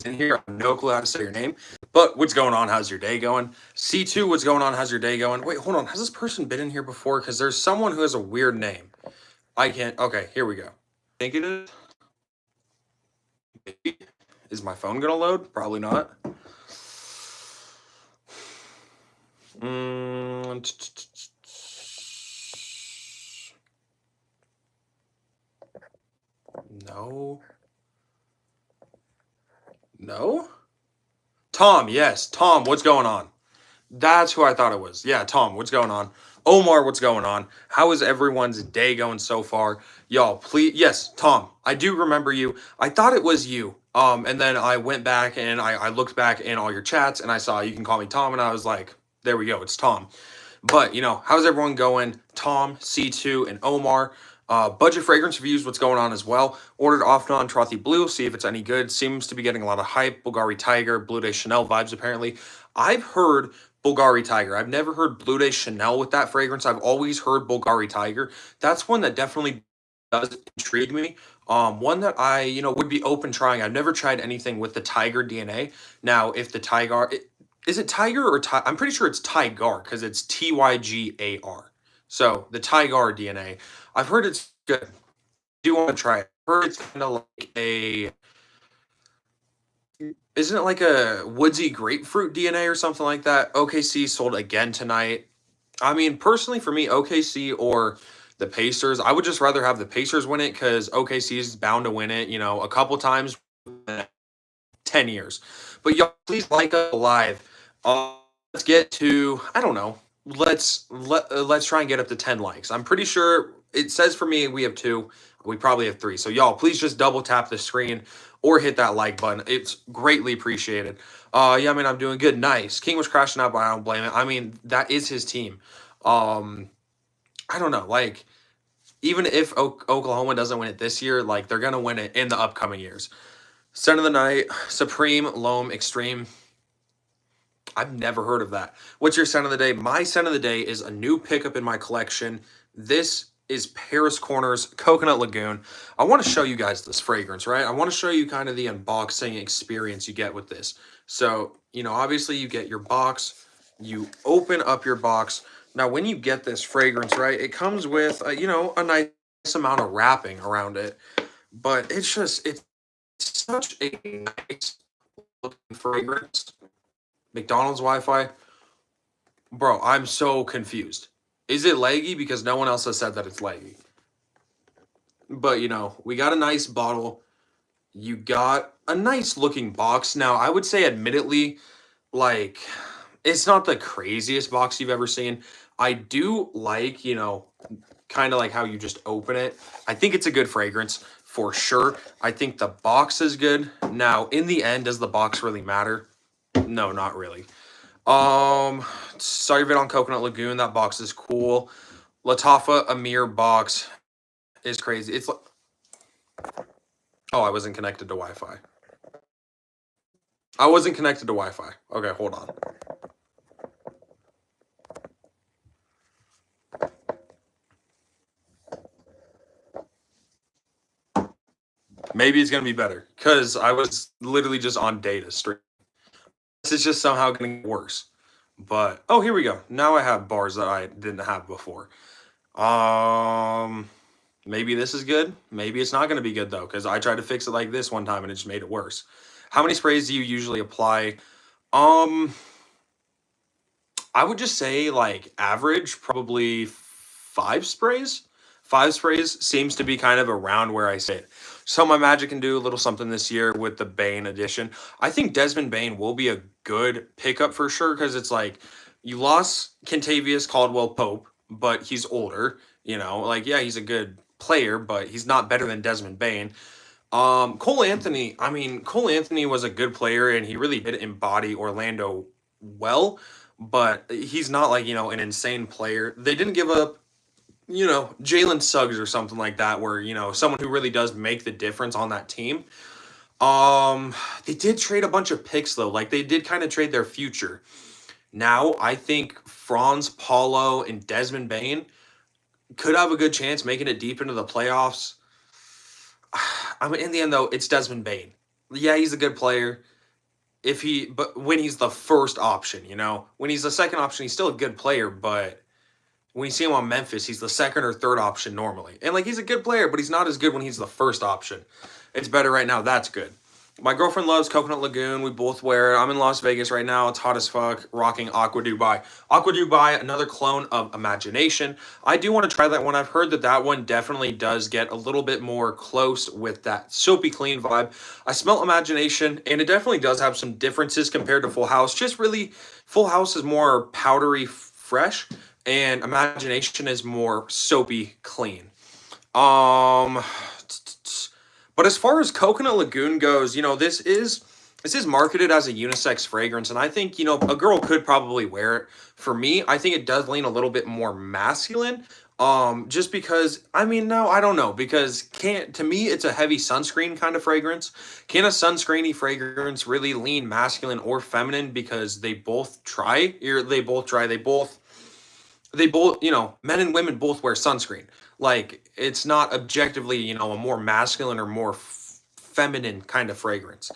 In here, I have no clue how to say your name. But what's going on? How's your day going? C2, what's going on? How's your day going? Wait, hold on. Has this person been in here before? Because there's someone who has a weird name. I can't. Okay, here we go. Think it is? Maybe. Is my phone gonna load? Probably not. Mm, no. No? Tom, yes. Tom, what's going on? That's who I thought it was. Yeah, Tom, what's going on? Omar, what's going on? How is everyone's day going so far? Y'all, please, yes, Tom, I do remember you. I thought it was you. And then I went back and I looked back in all your chats and I saw you can call me Tom, and I was like, there we go, it's Tom. But how's everyone going? Tom, C2, and Omar. Budget fragrance reviews, what's going on as well. Ordered off on Trothy Blue, see if it's any good. Seems to be getting a lot of hype. Bulgari Tiger, Blue Day Chanel vibes apparently. I've heard Bulgari Tiger. I've never heard Blue Day Chanel with that fragrance. I've always heard Bulgari Tiger. That's one that definitely does intrigue me. One that I, would be open trying. I've never tried anything with the Tiger DNA. Now, if the Tiger, is it Tiger or I'm pretty sure it's Tigar because it's Tygar. So the Tigar DNA. I've heard it's good. I do want to try it. I've heard it's kind of like isn't it like a woodsy grapefruit DNA or something like that? OKC sold again tonight. I mean, personally, for me, OKC or the Pacers, I would just rather have the Pacers win it because OKC is bound to win it, a couple times in 10 years. But y'all, please like us live. Let's get to, I don't know, let's try and get up to 10 likes. I'm pretty sure it says for me we have 2. We probably have 3. So y'all, please just double tap the screen or hit that like button. It's greatly appreciated. Yeah, I mean, I'm doing good. Nice. King was crashing out, but I don't blame it. I mean, that is his team. I don't know, like, even if Oklahoma doesn't win it this year, like, they're gonna win it in the upcoming years. Scent of the night, Supreme, Loam, Extreme. I've never heard of that. What's your scent of the day? My scent of the day is a new pickup in my collection. This is Paris Corners Coconut Lagoon. I want to show you guys this fragrance, right? I want to show you kind of the unboxing experience you get with this. So, obviously you get your box, you open up your box. Now, when you get this fragrance, right, it comes with, a nice amount of wrapping around it. But it's such a nice looking fragrance. McDonald's Wi-Fi. Bro, I'm so confused. Is it leggy? Because no one else has said that it's leggy. But, we got a nice bottle. You got a nice looking box. Now, I would say admittedly, like, it's not the craziest box you've ever seen. I do like, kind of like how you just open it. I think it's a good fragrance for sure. I think the box is good. Now, in the end, does the box really matter? No, not really. Sorry Vid on Coconut Lagoon. That box is cool. Latafa Amir box is crazy. It's like, oh, I wasn't connected to Wi-Fi. I wasn't connected to Wi-Fi. Okay, hold on. Maybe it's gonna be better because I was literally just on data stream. This is just somehow getting worse. But oh, here we go. Now I have bars that I didn't have before. Maybe this is good. Maybe it's not going to be good though, because I tried to fix it like this one time and it just made it worse. How many sprays do you usually apply? Um, I would just say like average, probably 5 sprays. 5 sprays seems to be kind of around where I sit. So my Magic can do a little something this year with the Bane edition. I think Desmond Bane will be a good pickup for sure because it's like you lost Kentavious Caldwell Pope, but he's older. Like yeah, he's a good player, but he's not better than Desmond Bane. Cole Anthony. I mean, Cole Anthony was a good player and he really did embody Orlando well, but he's not like an insane player. They didn't give up Jalen Suggs or something like that, where, someone who really does make the difference on that team. They did trade a bunch of picks though. Like they did kind of trade their future. Now I think Franz Paulo and Desmond Bain could have a good chance making it deep into the playoffs. I mean, in the end though, it's Desmond Bain. Yeah, he's a good player. But when he's the first option, when he's the second option, he's still a good player. But when you see him on Memphis, he's the second or third option normally. And like he's a good player, but he's not as good when he's the first option. It's better right now. That's good. My girlfriend loves Coconut Lagoon. We both wear it. I'm in Las Vegas right now. It's hot as fuck. Rocking Aqua Dubai. Aqua Dubai, another clone of Imagination. I do want to try that one. I've heard that that one definitely does get a little bit more close with that soapy clean vibe. I smell Imagination, and it definitely does have some differences compared to Full House. Just really, Full House is more powdery fresh, and Imagination is more soapy clean. Um, but as far as Coconut Lagoon goes, this is marketed as a unisex fragrance, and I think, a girl could probably wear it. For me, I think it does lean a little bit more masculine. Just because, I mean, no, I don't know, because can't to me it's a heavy sunscreen kind of fragrance. Can a sunscreeny fragrance really lean masculine or feminine? Because they both try, or they both, men and women both wear sunscreen. Like it's not objectively, a more masculine or more feminine kind of fragrance.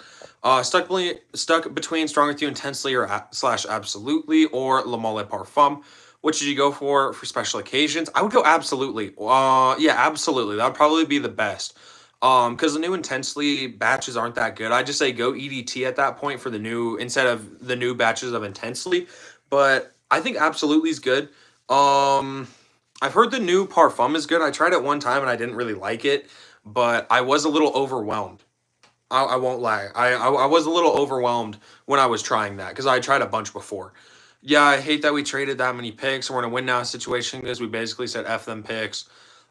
Stuck between Strong With You Intensely or slash Absolutely or Le Male Parfum. What should you go for special occasions? I would go Absolutely. Yeah, Absolutely. That would probably be the best. Because the new Intensely batches aren't that good. I just say go EDT at that point for the new instead of the new batches of Intensely. But I think Absolutely is good. Um, I've heard the new Parfum is good. I tried it one time and I didn't really like it, but I was a little overwhelmed. I won't lie. I was a little overwhelmed when I was trying that because I tried a bunch before. Yeah, I hate that we traded that many picks. We're in a win now situation because we basically said F them picks.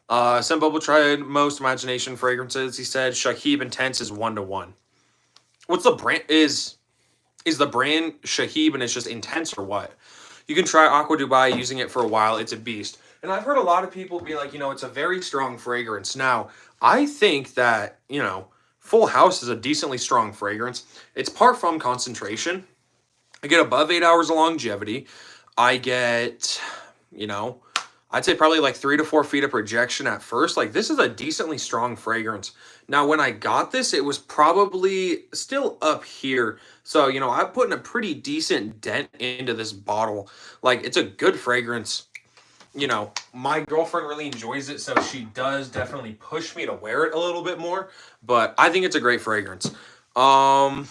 Some Bubble tried most Imagination fragrances. He said Shahib Intense is 1-to-1. What's the brand? Is the brand Shahib and it's just intense or what? You can try Aqua Dubai using it for a while. It's a beast. And I've heard a lot of people be like, it's a very strong fragrance. Now, I think that, Full House is a decently strong fragrance. It's parfum concentration. I get above 8 hours of longevity. I get, you know, I'd say probably like 3 to 4 feet of projection at first. Like this is a decently strong fragrance. Now, when I got this, it was probably still up here. So, I'm putting a pretty decent dent into this bottle. Like it's a good fragrance. My girlfriend really enjoys it, so she does definitely push me to wear it a little bit more. But I think it's a great fragrance. Um,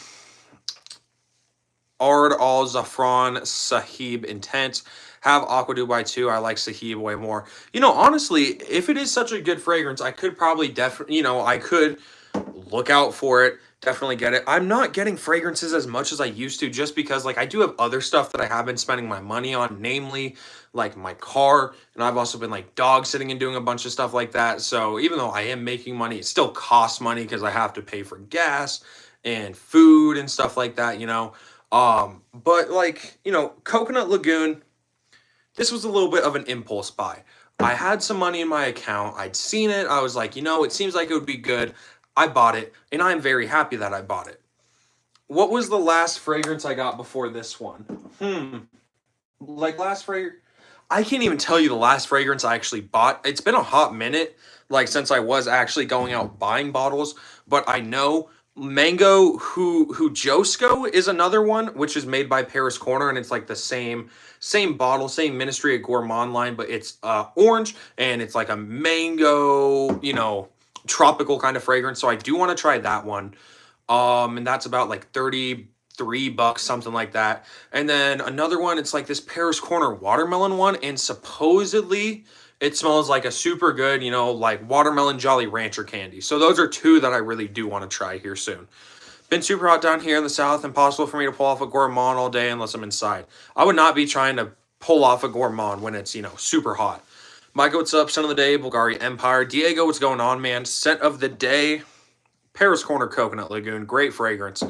Ard Al Zafran Sahib Intense. Have Aqua Dubai too. I like Sahib way more. Honestly, if it is such a good fragrance, I could probably definitely, I could look out for it. Definitely get it. I'm not getting fragrances as much as I used to just because like I do have other stuff that I have been spending my money on, namely like my car, and I've also been like dog sitting and doing a bunch of stuff like that. So even though I am making money, it still costs money because I have to pay for gas and food and stuff like that. But like, Coconut Lagoon, this was a little bit of an impulse buy. I had some money in my account. I'd seen it. I was like, it seems like it would be good. I bought it, and I'm very happy that I bought it. What was the last fragrance I got before this one? Like last fragrance, I can't even tell you the last fragrance I actually bought. It's been a hot minute, like since I was actually going out buying bottles. But I know Mango Josco is another one, which is made by Paris Corner, and it's like the same bottle, same Ministry of Gourmand line, but it's orange and it's like a mango, tropical kind of fragrance. So I do want to try that one. And that's about like $33, something like that. And then another one, it's like this Paris Corner watermelon one, and supposedly it smells like a super good, like watermelon Jolly Rancher candy. So those are two that I really do want to try here soon. Been super hot down here in the south. Impossible for me to pull off a gourmand all day unless I'm inside. I would not be trying to pull off a gourmand when it's, super hot. Mykah, what's up? Scent of the day, Bulgari Empire. Diego, what's going on, man? Scent of the day, Paris Corner Coconut Lagoon. Great fragrance.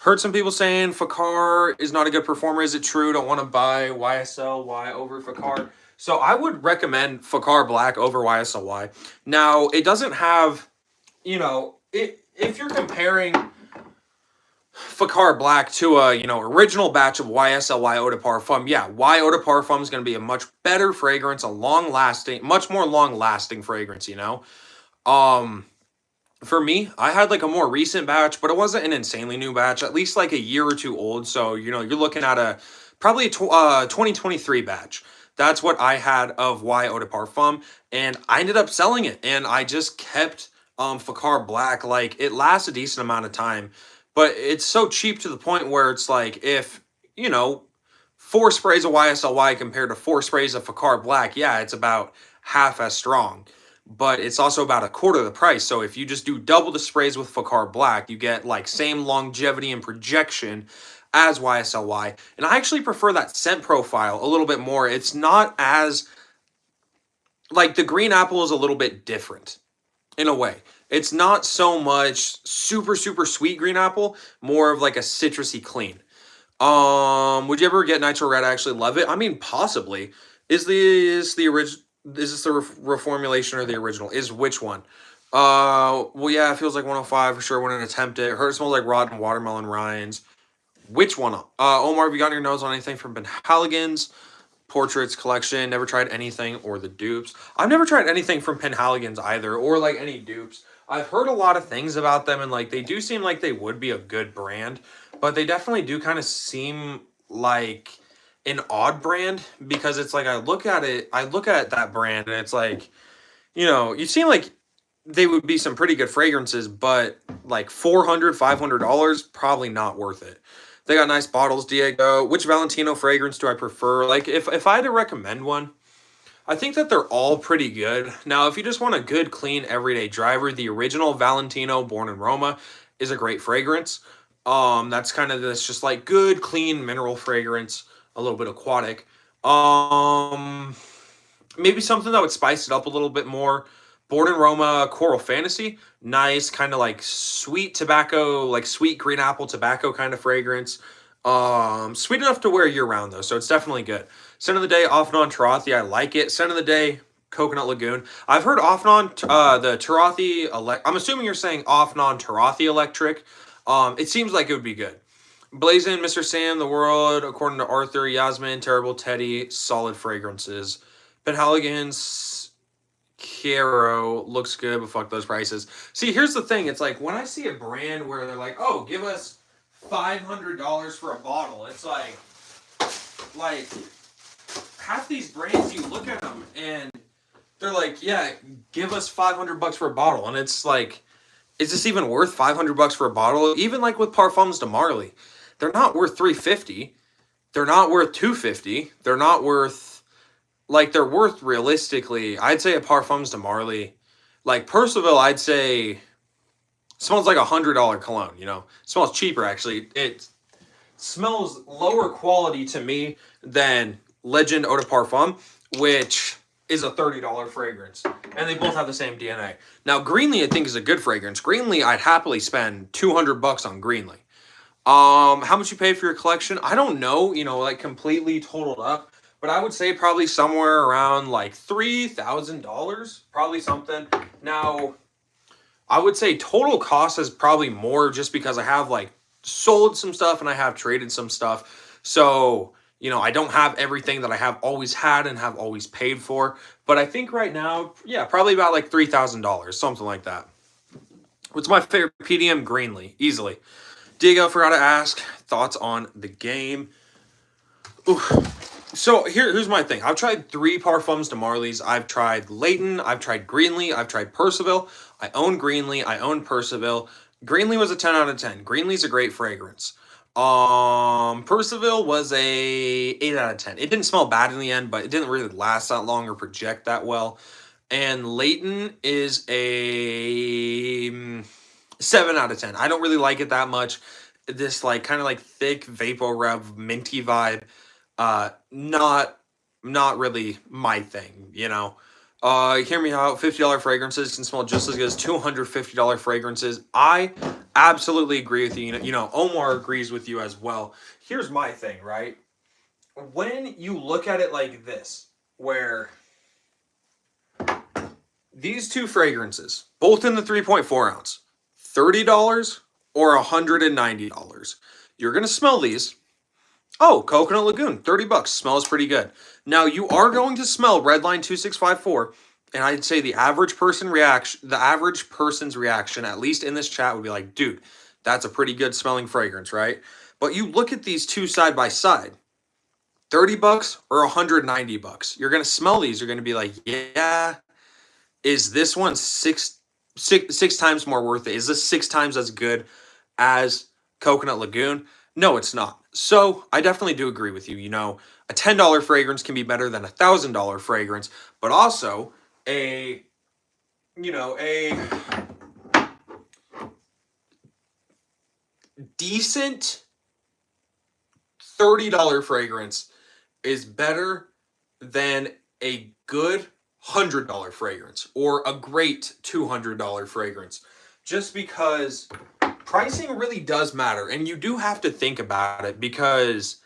Heard some people saying Fakar is not a good performer. Is it true? Don't want to buy YSL. Why over Fakar? So I would recommend Fakar Black over YSLY. Now, it doesn't have, if you're comparing Fakar Black to a, original batch of YSLY Eau de Parfum, yeah, Y Eau de Parfum is going to be a much better fragrance, a long lasting, much more long lasting fragrance, Um, for me, I had like a more recent batch, but it wasn't an insanely new batch, at least like a year or two old. So, you're looking at probably a 2023 batch. That's what I had of Y Eau de Parfum, and I ended up selling it, and I just kept Fakar Black. Like, it lasts a decent amount of time, but it's so cheap to the point where it's like, if, you know, 4 sprays of YSLY compared to 4 sprays of Fakar Black, yeah, it's about half as strong, but it's also about a quarter of the price. So if you just do double the sprays with Fakar Black, you get like same longevity and projection as YSLY. And I actually prefer that scent profile a little bit more. It's not as, like, the green apple is a little bit different in a way. It's not so much super, super sweet green apple, more of like a citrusy clean. Would you ever get Nitro Red? I actually love it. I mean, possibly. Is the original? Is this the reformulation or the original? Is which one? Well, yeah, it feels like 105 for sure. Wouldn't attempt it. Heard it smells like rotten watermelon rinds. Which one? Omar, have you gotten your nose on anything from Ben Halligan's Portraits collection? Never tried anything or the dupes. I've never tried anything from Penhaligon's either, or like any dupes. I've heard a lot of things about them, and like they do seem like they would be a good brand, but they definitely do kind of seem like an odd brand, because it's like I look at that brand and it's like, you seem like they would be some pretty good fragrances, but like $400, $500, probably not worth it. They got nice bottles, Diego. Which Valentino fragrance do I prefer? Like, if I had to recommend one, I think that they're all pretty good. Now, if you just want a good, clean, everyday driver, the original Valentino Born in Roma is a great fragrance. That's kind of this just like good, clean mineral fragrance, a little bit aquatic. Maybe something that would spice it up a little bit more. Born in Roma Coral Fantasy, nice, kind of like sweet tobacco, like sweet green apple tobacco kind of fragrance. Sweet enough to wear year round though, so it's definitely good. Scent of the day, Afnan Tarathi, I like it. Scent of the day, Coconut Lagoon. I've heard Afnan, the Tarathi, I'm assuming you're saying Afnan Tarathi Electric. It seems like it would be good. Blazing, Mr. Sam, The World, According to Arthur, Yasmin, Terrible Teddy, solid fragrances. Ben Halligan's Caro looks good, but fuck those prices. See, here's the thing. It's like when I see a brand where they're like, "Oh, give us $500 for a bottle," it's like half these brands, you look at them and they're like, "Yeah, give us $500 for a bottle," and it's like, is this even worth $500 for a bottle? Even like with Parfums de Marly, they're not worth $350. They're not worth $250. They're not worth, like, they're worth realistically, I'd say a Parfums de Marly, like Percival, I'd say smells like $100 cologne, smells cheaper actually. It smells lower quality to me than Legend Eau de Parfum, which is a $30 fragrance, and they both have the same DNA. Now, Greenlee I think is a good fragrance. Greenlee, I'd happily spend $200 on Greenlee. How much you paid for your collection? I don't know, like completely totaled up, but I would say probably somewhere around like $3,000, probably something. Now, I would say total cost is probably more just because I have like sold some stuff and I have traded some stuff. So, I don't have everything that I have always had and have always paid for. But I think right now, yeah, probably about like $3,000, something like that. What's my favorite PDM? Greenlee, easily. Diego, forgot to ask, thoughts on the game. Ooh. So here's my thing. I've tried 3 Parfums de Marly's. I've tried Leighton. I've tried Greenlee. I've tried Percival. I own Greenlee. I own Percival. Greenlee was a 10 out of 10. Greenlee's a great fragrance. Percival was a 8 out of 10. It didn't smell bad in the end, but it didn't really last that long or project that well. And Leighton is a 7 out of 10. I don't really like it that much. This like kind of like thick Vapor Rev minty vibe. Not really my thing, hear me out. $50 fragrances can smell just as good as $250 fragrances. I absolutely agree with you. Omar agrees with you as well. Here's my thing, right? When you look at it like this, where these two fragrances, both in the 3.4 ounce, $30 or $190. You're going to smell these. Oh, Coconut Lagoon, $30. Smells pretty good. Now, you are going to smell Redline 2654, and I'd say the average person's reaction, at least in this chat, would be like, dude, that's a pretty good smelling fragrance, right? But you look at these two side by side, $30 or $190. You're going to smell these, you're going to be like, yeah, is this one six times more worth it? Is this 6 times as good as Coconut Lagoon? No, it's not. So I definitely do agree with you. A $10 fragrance can be better than a $1,000 fragrance, but also a a decent $30 fragrance is better than a good $100 fragrance or a great $200 fragrance, just because pricing really does matter, and you do have to think about it, because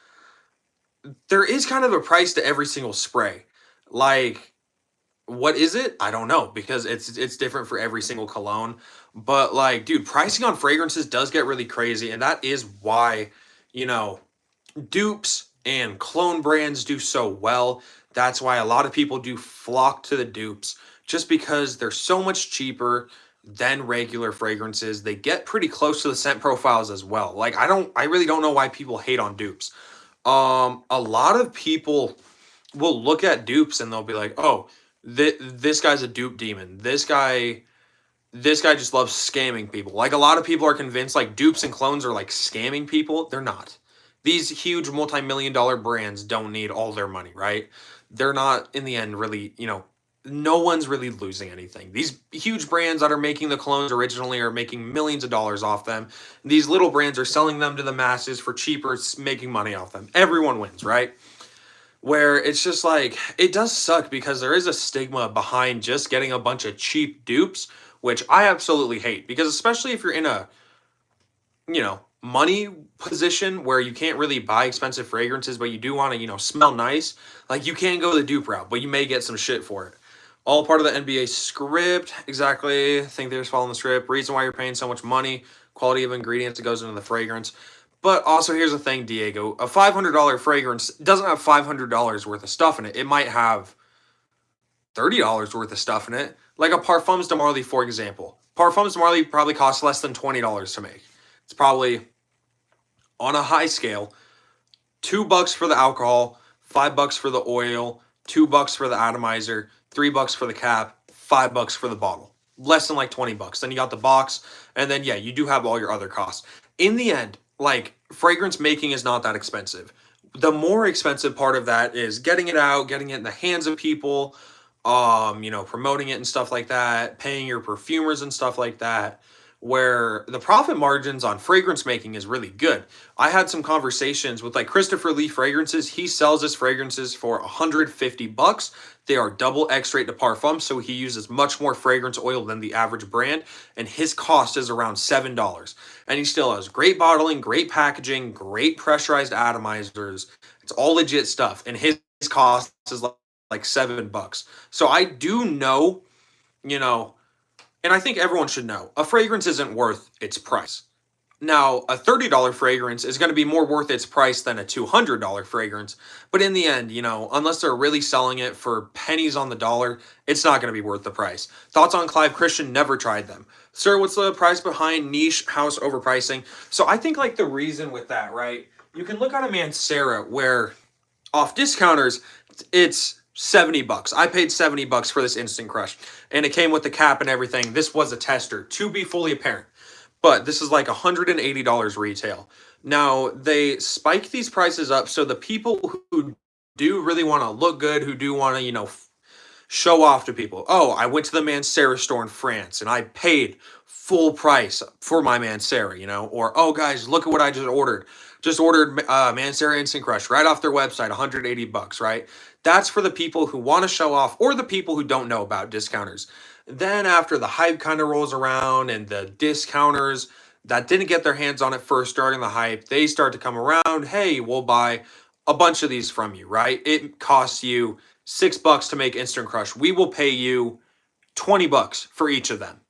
there is kind of a price to every single spray. Like, what is it? I don't know, because it's different for every single cologne. But like, dude, pricing on fragrances does get really crazy, and that is why, you know, dupes and clone brands do so well. That's why a lot of people do flock to the dupes, just because they're so much cheaper than regular fragrances. They get pretty close to the scent profiles as well. Like, I really don't know why people hate on dupes. A lot of people will look at dupes and they'll be like, "Oh, this guy's a dupe demon. This guy just loves scamming people." Like, a lot of people are convinced like dupes and clones are like scamming people. They're not. These huge multi-million-dollar brands don't need all their money, right? They're not, in the end, really, no one's really losing anything. These huge brands that are making the clones originally are making millions of dollars off them. These little brands are selling them to the masses for cheaper, making money off them. Everyone wins, right? Where it's just like, it does suck, because there is a stigma behind just getting a bunch of cheap dupes, which I absolutely hate, because especially if you're in a money position where you can't really buy expensive fragrances, but you do want to, smell nice. Like, you can go the dupe route, but you may get some shit for it. All part of the NBA script. Exactly. I think they're just following the script. Reason why you're paying so much money. Quality of ingredients that goes into the fragrance. But also, here's the thing, Diego. A $500 fragrance doesn't have $500 worth of stuff in it. It might have $30 worth of stuff in it. Like a Parfums de Marly, for example. Parfums de Marly probably costs less than $20 to make. It's probably, on a high scale, $2 for the alcohol, $5 for the oil, $2 for the atomizer, $3 for the cap, $5 for the bottle. Less than like $20. Then you got the box, and then yeah, you do have all your other costs. In the end, like, fragrance making is not that expensive. The more expensive part of that is getting it out, getting it in the hands of people, promoting it and stuff like that, paying your perfumers and stuff like that, where the profit margins on fragrance making is really good. I had some conversations with like Christopher Lee Fragrances. He sells his fragrances for $150. They are double X-rate to Parfum, so he uses much more fragrance oil than the average brand, and his cost is around $7. And he still has great bottling, great packaging, great pressurized atomizers. It's all legit stuff, and his cost is like $7. So I do know, and I think everyone should know, a fragrance isn't worth its price. Now, a $30 fragrance is going to be more worth its price than a $200 fragrance. But in the end, unless they're really selling it for pennies on the dollar, it's not going to be worth the price. Thoughts on Clive Christian? Never tried them. Sir, what's the price behind niche house overpricing? So I think like the reason with that, right? You can look at a Mancera where off discounters, it's $70. I paid $70 for this Instant Crush, and it came with the cap and everything. This was a tester, to be fully apparent. But this is like $180 retail. Now, they spike these prices up so the people who do really want to look good, who do want to, show off to people. Oh, I went to the Mancera store in France and I paid full price for my Mancera, or, oh, guys, look at what I just ordered. Just ordered Mancera Instant Crush right off their website, $180, right? That's for the people who want to show off, or the people who don't know about discounters. Then after the hype kind of rolls around and the discounters that didn't get their hands on it first during the hype, they start to come around. Hey, we'll buy a bunch of these from you, right? It costs you $6 to make Instant Crush. We will pay you $20 for each of them.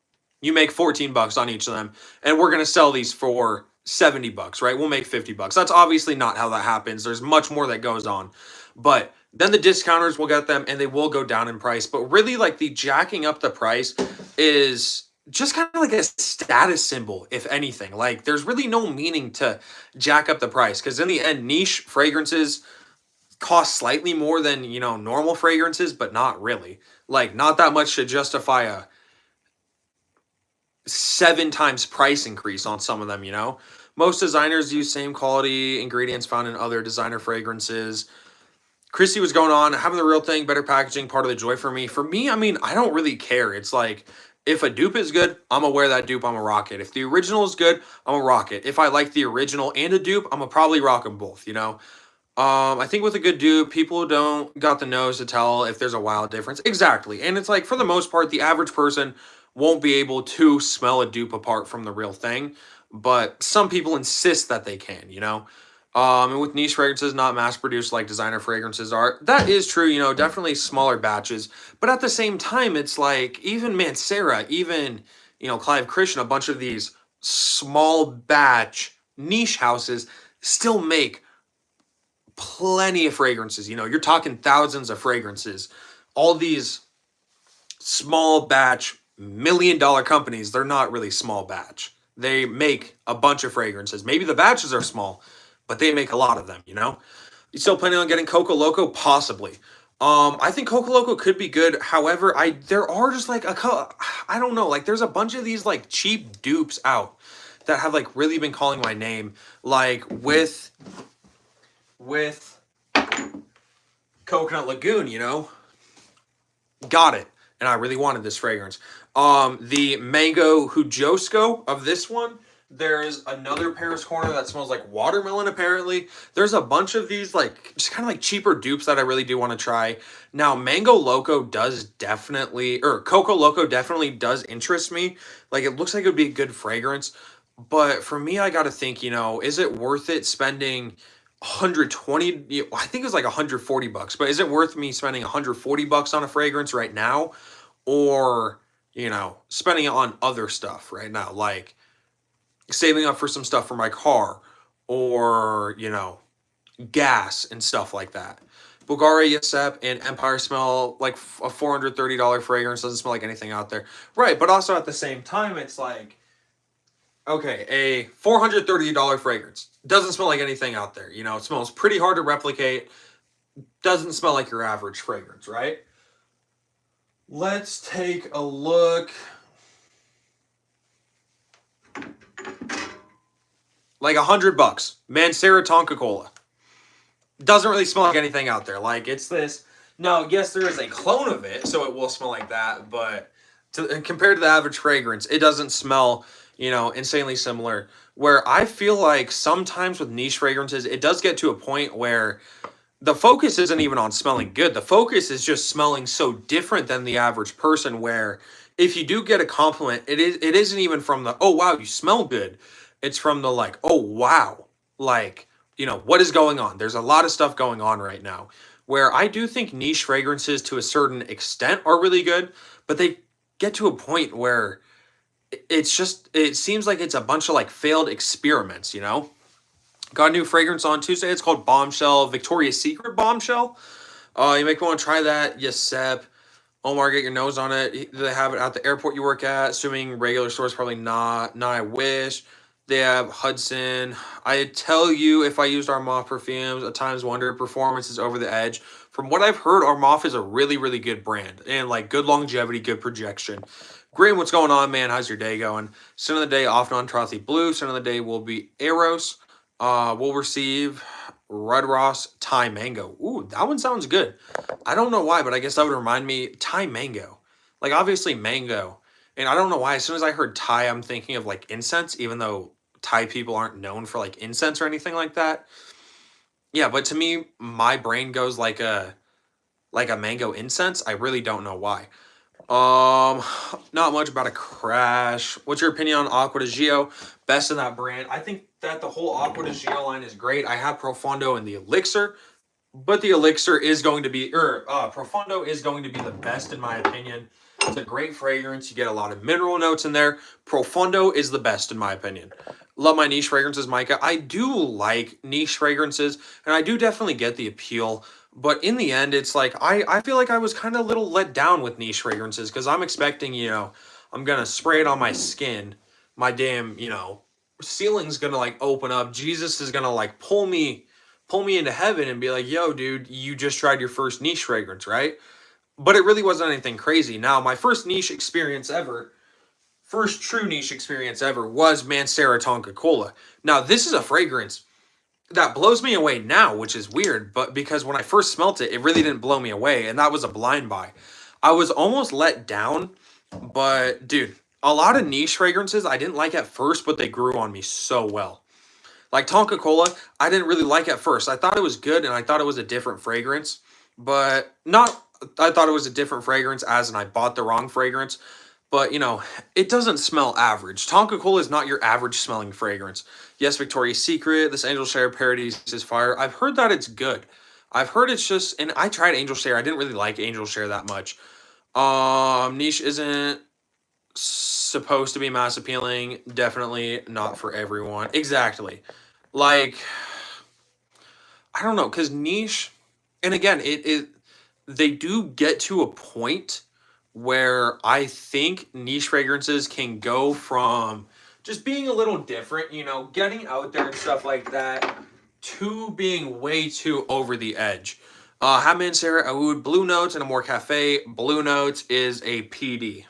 You make $14 on each of them, and we're going to sell these for $70, right? We'll make $50. That's obviously not how that happens. There's much more that goes on. But then the discounters will get them and they will go down in price. But really, like, the jacking up the price is just kind of like a status symbol, if anything. Like, there's really no meaning to jack up the price, because in the end, niche fragrances cost slightly more than, normal fragrances, but not really. Like, not that much to justify a 7 times price increase on some of them. Most designers use same quality ingredients found in other designer fragrances. Christy was going on, having the real thing, better packaging, part of the joy for me. For me, I mean, I don't really care. It's like, if a dupe is good, I'm gonna wear that dupe, I'm gonna rock it. If the original is good, I'm gonna rock it. If I like the original and a dupe, I'm gonna probably rock them both. I think with a good dupe, people don't got the nose to tell if there's a wild difference. Exactly. And it's like, for the most part, the average person won't be able to smell a dupe apart from the real thing. But some people insist that they can. And with niche fragrances not mass produced like designer fragrances are, that is true, definitely smaller batches. But at the same time, it's like, even Mancera, even, Clive Christian, a bunch of these small batch niche houses still make plenty of fragrances. You're talking thousands of fragrances. All these small batch $1 million companies, they're not really small batch. They make a bunch of fragrances. Maybe the batches are small, but they make a lot of them. You still planning on getting Coco Loco? Possibly. I think Coco Loco could be good. However, there are just like I don't know, like, there's a bunch of these like cheap dupes out that have like really been calling my name, like with Coconut Lagoon. Got it. And I really wanted this fragrance. The Mango Hujosco of this one. There's another Paris Corner that smells like watermelon, apparently. There's a bunch of these, like, just kind of like cheaper dupes that I really do want to try. Now, Mango Loco does definitely, or Coco Loco definitely does interest me. Like, it looks like it would be a good fragrance. But for me, I got to think, is it worth it spending 120, I think it was like $140, but is it worth me spending $140 on a fragrance right now? Or, spending it on other stuff right now, like saving up for some stuff for my car, or, gas and stuff like that. Bulgari, Yesep, and Empire smell like a $430 fragrance. Doesn't smell like anything out there. Right, but also at the same time, it's like, okay, a $430 fragrance doesn't smell like anything out there. It smells pretty hard to replicate. Doesn't smell like your average fragrance, right? Let's take a look. Like $100. Mancera Tonka Cola. Doesn't really smell like anything out there. Like, it's this. Now, yes, there is a clone of it, so it will smell like that. But compared to the average fragrance, it doesn't smell, insanely similar. Where I feel like sometimes with niche fragrances, it does get to a point where the focus isn't even on smelling good. The focus is just smelling so different than the average person, where if you do get a compliment, it isn't even from the, oh, wow, you smell good. It's from the, like, oh, wow. Like, what is going on? There's a lot of stuff going on right now, where I do think niche fragrances to a certain extent are really good, but they get to a point where it seems like it's a bunch of like failed experiments. Got a new fragrance on Tuesday. It's called Bombshell, Victoria's Secret Bombshell. You make me want to try that. Yesep. Omar, get your nose on it. Do they have it at the airport you work at? Assuming regular stores, probably not. Not I wish. They have Hudson. I tell you, if I used Armaf perfumes, at times wonder performance is over the edge. From what I've heard, Armaf is a really, really good brand. And like good longevity, good projection. Graham, what's going on, man? How's your day going? Sin of the day, off on Trothy Blue. Sin of the day will be Eros. We'll receive Red Ross Thai Mango. Ooh, that one sounds good. I don't know why, but I guess that would remind me Thai Mango. Like, obviously mango. And I don't know why. As soon as I heard Thai, I'm thinking of like incense, even though Thai people aren't known for like incense or anything like that. Yeah, but to me, my brain goes like a mango incense. I really don't know why. Not much about a crash. What's your opinion on Aqua di Gio? Best in that brand. I think that the whole Aqua di Gio line is great. I have Profondo and the Elixir. but the elixir is going to be, Profundo is going to be the best in my opinion. It's a great fragrance. You get a lot of mineral notes in there. Profundo is the best in my opinion. Love my niche fragrances, Mykah. I do like niche fragrances, and I do definitely get the appeal. But in the end, it's like I feel like I was kind of a little let down with niche fragrances because I'm expecting, I'm gonna spray it on my skin. My damn, ceiling's gonna like open up. Jesus is gonna like pull me into heaven and be like, yo, dude, you just tried your first niche fragrance, right? But it really wasn't anything crazy. Now, my first true niche experience ever was Mancera Tonka Cola. Now, this is a fragrance that blows me away now, which is weird, but because when I first smelt it, it really didn't blow me away, and that was a blind buy. I was almost let down, but dude, a lot of niche fragrances I didn't like at first, but they grew on me so well. Like Tonka Cola, I didn't really like at first. I thought it was good and I thought it was a different fragrance, but not, I thought it was a different fragrance as in I bought the wrong fragrance. But it doesn't smell average. Tonka Cola is not your average smelling fragrance. Yes, Victoria's Secret, this Angel Share Parodies is fire. I've heard that it's good. I've heard it's just, and I tried Angel Share. I didn't really like Angel Share that much. Niche isn't supposed to be mass appealing. Definitely not for everyone. Exactly. Like, I don't know, because niche, and again, they do get to a point where I think niche fragrances can go from just being a little different, getting out there and stuff like that, to being way too over the edge. Hatman Sarah Oud Blue Notes and a more cafe. Blue Notes is a PD.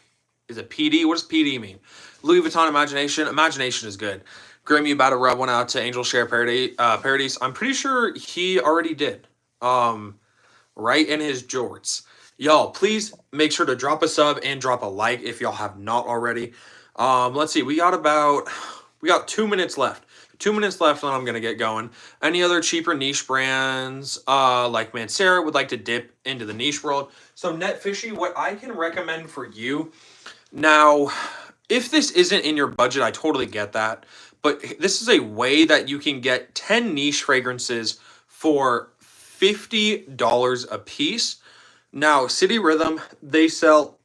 Is it PD? What does PD mean? Louis Vuitton Imagination. Imagination is good. Grammy about to rub one out to Angel Share Parodies. I'm pretty sure he already did. Right in his jorts. Y'all, please make sure to drop a sub and drop a like if y'all have not already. Let's see. We got 2 minutes left. 2 minutes left, and I'm gonna get going. Any other cheaper niche brands like Mancera would like to dip into the niche world? So Net Fishy, what I can recommend for you now, if this isn't in your budget, I totally get that. But this is a way that you can get 10 niche fragrances for $50 a piece. Now, City Rhythm, they sell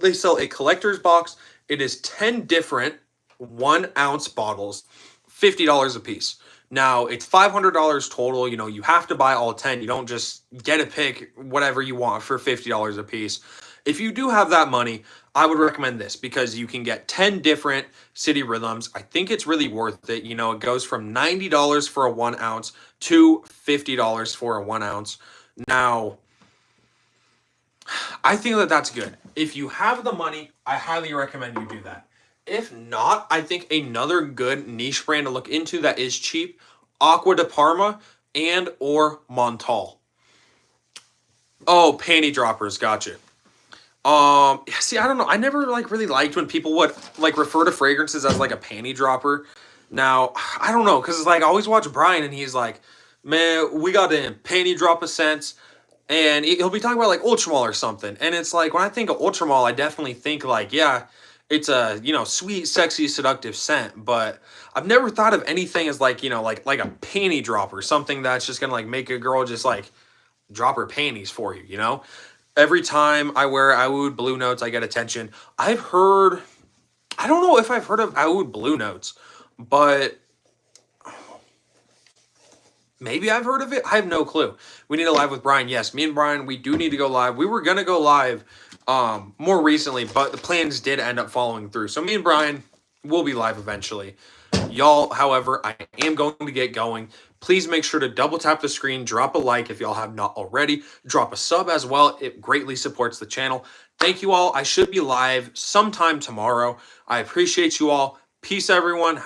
a collector's box. It is 10 different 1 ounce bottles, $50 a piece. Now, it's $500 total. You have to buy all 10. You don't just get to pick whatever you want for $50 a piece. If you do have that money, I would recommend this because you can get 10 different City Rhythms. I think it's really worth it. It goes from $90 for a 1 ounce to $50 for a 1 ounce. Now, I think that that's good. If you have the money, I highly recommend you do that. If not, I think another good niche brand to look into that is cheap, Aqua de Parma and or Montal. Oh, panty droppers, gotcha. See, I don't know. I never really liked when people would refer to fragrances as like a panty dropper. Now, I don't know, because I always watch Brian and he's like, man, we got a panty dropper scents. And he'll be talking about like Ultramall or something. And it's like when I think of Ultramall, I definitely think like, yeah, it's a, sweet, sexy, seductive scent. But I've never thought of anything as like, like a panty dropper, something that's just gonna like make a girl just like drop her panties for you. Every time I wear Oud Blue Notes, I get attention. I don't know if I've heard of Oud Blue Notes, but maybe I've heard of it. I have no clue. We need a live with Brian. Yes, me and Brian, we do need to go live. We were going to go live more recently, but the plans did end up following through. So me and Brian will be live eventually. Y'all, however, I am going to get going. Please make sure to double tap the screen, drop a like if y'all have not already, drop a sub as well. It greatly supports the channel. Thank you all. I should be live sometime tomorrow. I appreciate you all. Peace, everyone.